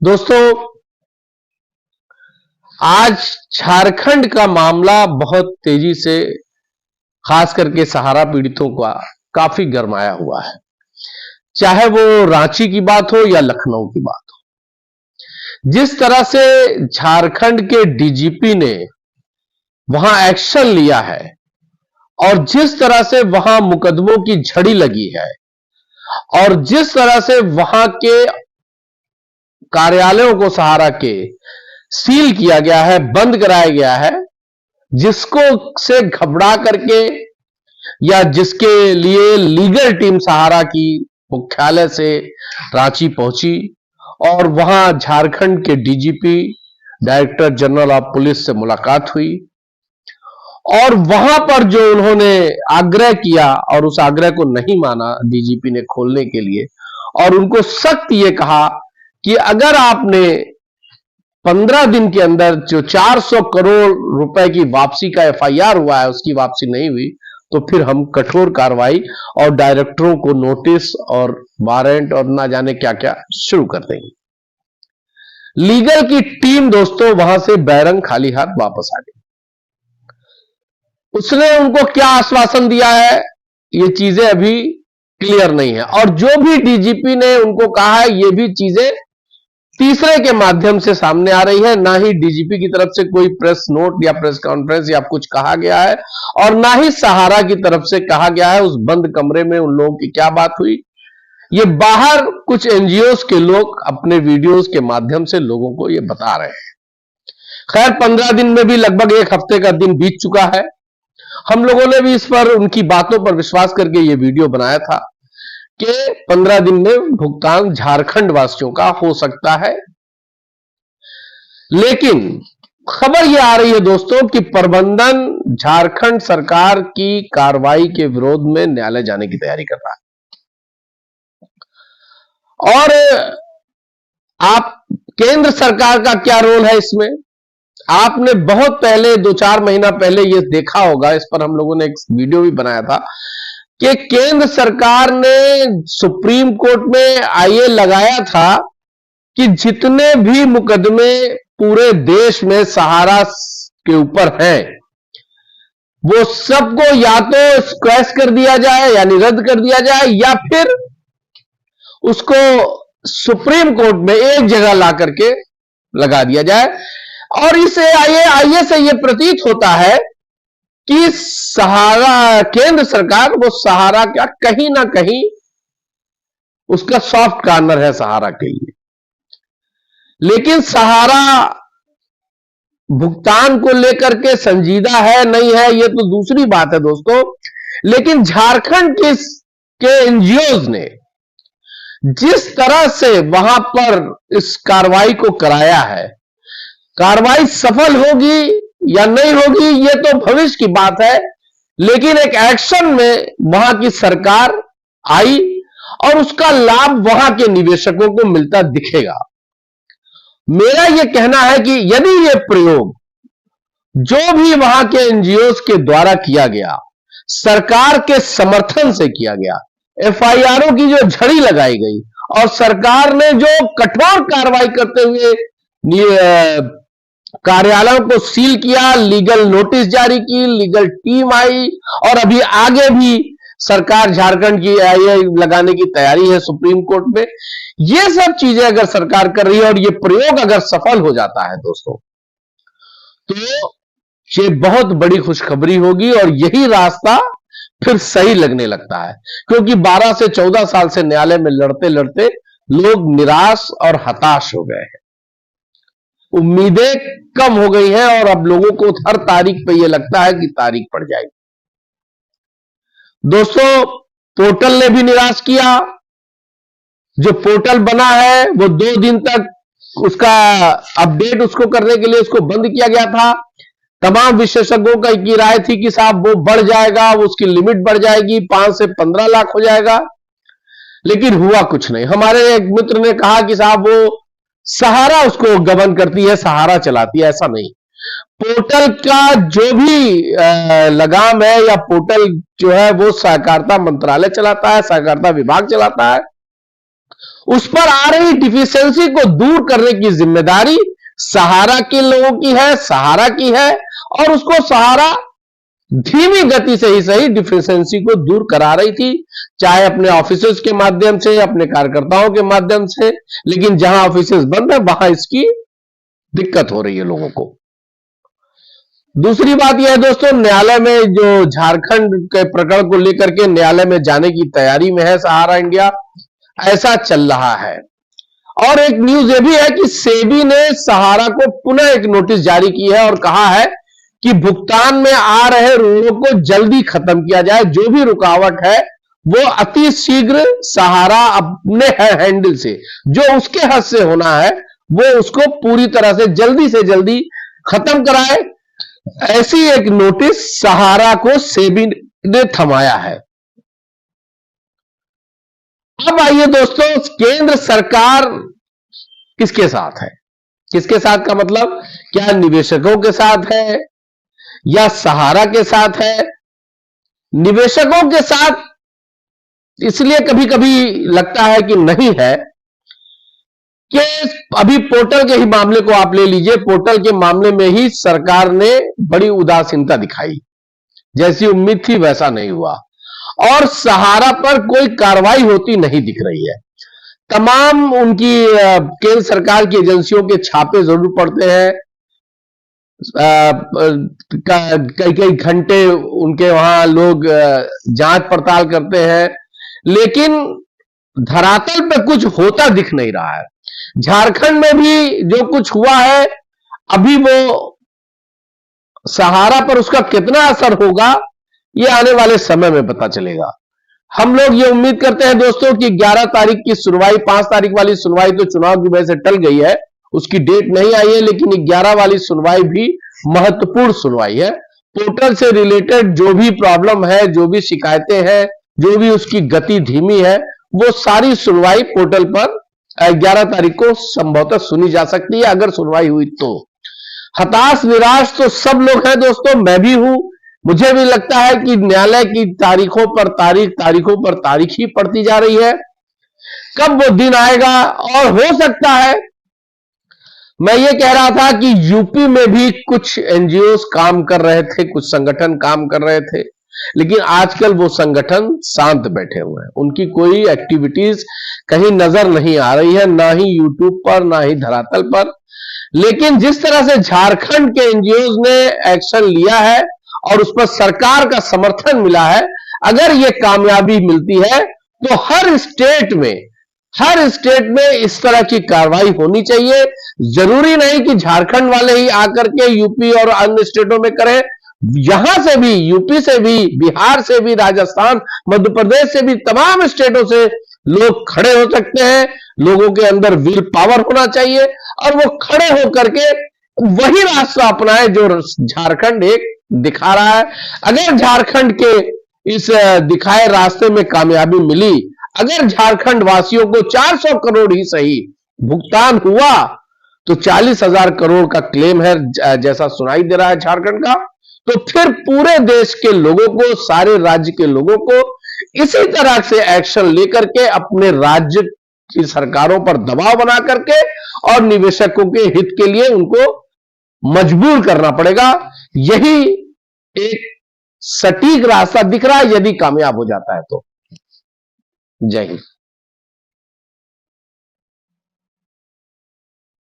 दोस्तों, आज झारखंड का मामला बहुत तेजी से खास करके सहारा पीड़ितों का काफी गरमाया हुआ है। चाहे वो रांची की बात हो या लखनऊ की बात हो, जिस तरह से झारखंड के डीजीपी ने वहां एक्शन लिया है और जिस तरह से वहां मुकदमों की झड़ी लगी है और जिस तरह से वहां के कार्यालयों को सहारा के सील किया गया है, बंद कराया गया है, जिसको से घबरा करके या जिसके लिए लीगल टीम सहारा की मुख्यालय से रांची पहुंची और वहां झारखंड के DGP director general of police से मुलाकात हुई और वहां पर जो उन्होंने आग्रह किया और उस आग्रह को नहीं माना डीजीपी ने खोलने के लिए और उनको सख्त ये कहा कि अगर आपने 15 दिन के अंदर जो 400 करोड़ रुपए की वापसी का एफआईआर हुआ है उसकी वापसी नहीं हुई तो फिर हम कठोर कार्रवाई और डायरेक्टरों को नोटिस और वारंट और ना जाने क्या क्या शुरू कर देंगे। लीगल की टीम दोस्तों वहां से बैरंग खाली हाथ वापस आ गई। उसने उनको क्या आश्वासन दिया है ये चीजें अभी क्लियर नहीं है और जो भी डीजीपी ने उनको कहा है ये भी चीजें तीसरे के माध्यम से सामने आ रही है। ना ही डीजीपी की तरफ से कोई प्रेस नोट या प्रेस कॉन्फ्रेंस या कुछ कहा गया है और ना ही सहारा की तरफ से कहा गया है उस बंद कमरे में उन लोगों की क्या बात हुई। ये बाहर कुछ एनजीओज के लोग अपने वीडियोज के माध्यम से लोगों को ये बता रहे हैं। खैर 15 दिन में भी लगभग एक हफ्ते का दिन बीत चुका है। हम लोगों ने भी इस पर उनकी बातों पर विश्वास करके ये वीडियो बनाया था कि 15 दिन में भुगतान झारखंड वासियों का हो सकता है। लेकिन खबर यह आ रही है दोस्तों कि प्रबंधन झारखंड सरकार की कार्रवाई के विरोध में न्यायालय जाने की तैयारी कर रहा है। और आप केंद्र सरकार का क्या रोल है इसमें? आपने बहुत पहले 2-4 महीना पहले यह देखा होगा, इस पर हम लोगों ने एक वीडियो भी बनाया था कि केंद्र सरकार ने सुप्रीम कोर्ट में आईए लगाया था कि जितने भी मुकदमे पूरे देश में सहारा के ऊपर हैं वो सबको या तो स्क्वैश कर दिया जाए यानी रद्द कर दिया जाए या फिर उसको सुप्रीम कोर्ट में एक जगह ला करके लगा दिया जाए। और इसे आईए से यह प्रतीत होता है कि सहारा केंद्र सरकार वो सहारा का कहीं ना कहीं उसका सॉफ्ट कॉर्नर है सहारा के लिए। लेकिन सहारा भुगतान को लेकर के संजीदा है नहीं है ये तो दूसरी बात है दोस्तों। लेकिन झारखंड के एनजीओज ने जिस तरह से वहां पर इस कार्रवाई को कराया है, कार्रवाई सफल होगी या नहीं होगी ये तो भविष्य की बात है। लेकिन एक एक्शन में वहां की सरकार आई और उसका लाभ वहां के निवेशकों को मिलता दिखेगा। मेरा यह कहना है कि यदि यह प्रयोग जो भी वहां के एनजीओज के द्वारा किया गया, सरकार के समर्थन से किया गया, एफआईआरों की जो झड़ी लगाई गई और सरकार ने जो कठोर कार्रवाई करते हुए कार्यालयों को सील किया, लीगल नोटिस जारी की, लीगल टीम आई और अभी आगे भी सरकार झारखंड की आईए लगाने की तैयारी है सुप्रीम कोर्ट में। ये सब चीजें अगर सरकार कर रही है और ये प्रयोग अगर सफल हो जाता है दोस्तों तो ये बहुत बड़ी खुशखबरी होगी और यही रास्ता फिर सही लगने लगता है। क्योंकि 12 से 14 साल से न्यायालय में लड़ते लड़ते लोग निराश और हताश हो गए हैं, उम्मीदें कम हो गई हैं और अब लोगों को हर तारीख पे यह लगता है कि तारीख पड़ जाएगी। दोस्तों, पोर्टल ने भी निराश किया। जो पोर्टल बना है वो 2 दिन तक उसका अपडेट उसको करने के लिए उसको बंद किया गया था। तमाम विशेषज्ञों की राय थी कि साहब वो बढ़ जाएगा, वो उसकी लिमिट बढ़ जाएगी, 5 से 15 लाख हो जाएगा। लेकिन हुआ कुछ नहीं। हमारे एक मित्र ने कहा कि साहब वो सहारा उसको गवर्न करती है, सहारा चलाती है, ऐसा नहीं। पोर्टल का जो भी लगाम है या पोर्टल जो है वो सहकारिता मंत्रालय चलाता है, सहकारिता विभाग चलाता है उस पर आ रही डिफिशियंसी को दूर करने की जिम्मेदारी सहारा के लोगों की है, सहारा की है, और उसको सहारा धीमी गति से ही सही डिफिशियंसी को दूर करा रही थी, चाहे अपने ऑफिसर्स के माध्यम से, अपने कार्यकर्ताओं के माध्यम से। लेकिन जहां ऑफिसेस बंद है वहां इसकी दिक्कत हो रही है लोगों को। दूसरी बात यह है दोस्तों, न्यायालय में जो झारखंड के प्रकरण को लेकर के न्यायालय में जाने की तैयारी में है सहारा इंडिया, ऐसा चल रहा है। और एक न्यूज ये भी है कि सेबी ने सहारा को पुनः एक नोटिस जारी की है और कहा है कि भुगतान में आ रहे ऋणों को जल्दी खत्म किया जाए। जो भी रुकावट है वो अति शीघ्र सहारा अपने हैंडल से, जो उसके हद से होना है, वो उसको पूरी तरह से जल्दी खत्म कराए। ऐसी एक नोटिस सहारा को सेबी ने थमाया है। अब आइए दोस्तों, केंद्र सरकार किसके साथ है? किसके साथ का मतलब, क्या निवेशकों के साथ है या सहारा के साथ है? निवेशकों के साथ इसलिए कभी कभी लगता है कि नहीं है कि अभी पोर्टल के ही मामले को आप ले लीजिए। पोर्टल के मामले में ही सरकार ने बड़ी उदासीनता दिखाई, जैसी उम्मीद थी वैसा नहीं हुआ, और सहारा पर कोई कार्रवाई होती नहीं दिख रही है। तमाम उनकी केंद्र सरकार की एजेंसियों के छापे जरूर पड़ते हैं, कई कई घंटे उनके वहां लोग जांच पड़ताल करते हैं, लेकिन धरातल पे कुछ होता दिख नहीं रहा है। झारखंड में भी जो कुछ हुआ है, अभी वो सहारा पर उसका कितना असर होगा ये आने वाले समय में पता चलेगा। हम लोग ये उम्मीद करते हैं दोस्तों कि 11 तारीख की सुनवाई, 5 तारीख वाली सुनवाई तो चुनाव की वजह से टल गई है, उसकी डेट नहीं आई है, लेकिन 11 वाली सुनवाई भी महत्वपूर्ण सुनवाई है। पोर्टल से रिलेटेड जो भी प्रॉब्लम है, जो भी शिकायतें हैं, जो भी उसकी गति धीमी है, वो सारी सुनवाई पोर्टल पर 11 तारीख को संभवतः सुनी जा सकती है, अगर सुनवाई हुई तो। हताश निराश तो सब लोग हैं दोस्तों, मैं भी हूं। मुझे भी लगता है कि न्यायालय की तारीखों पर तारीख ही पड़ती जा रही है। कब वो दिन आएगा, और हो सकता है, मैं ये कह रहा था कि यूपी में भी कुछ एनजीओ काम कर रहे थे, कुछ संगठन काम कर रहे थे, लेकिन आजकल वो संगठन शांत बैठे हुए हैं। उनकी कोई एक्टिविटीज कहीं नजर नहीं आ रही है, ना ही यूट्यूब पर, ना ही धरातल पर। लेकिन जिस तरह से झारखंड के एनजीओ ने एक्शन लिया है और उस पर सरकार का समर्थन मिला है, अगर ये कामयाबी मिलती है तो हर स्टेट में इस तरह की कार्रवाई होनी चाहिए। जरूरी नहीं कि झारखंड वाले ही आकर के यूपी और अन्य स्टेटों में करें, यहां से भी, यूपी से भी, बिहार से भी, राजस्थान, मध्य प्रदेश से भी, तमाम स्टेटों से लोग खड़े हो सकते हैं। लोगों के अंदर विल पावर होना चाहिए और वो खड़े होकर के वही रास्ता अपनाए जो झारखंड एक दिखा रहा है। अगर झारखंड के इस दिखाए रास्ते में कामयाबी मिली, अगर झारखंड वासियों को 400 करोड़ ही सही भुगतान हुआ, तो 40,000 करोड़ का क्लेम है जैसा सुनाई दे रहा है झारखंड का, तो फिर पूरे देश के लोगों को, सारे राज्य के लोगों को इसी तरह से एक्शन लेकर के अपने राज्य की सरकारों पर दबाव बना करके और निवेशकों के हित के लिए उनको मजबूर करना पड़ेगा। यही एक सटीक रास्ता दिख रहा है, यदि कामयाब हो जाता है तो। जय हिंद।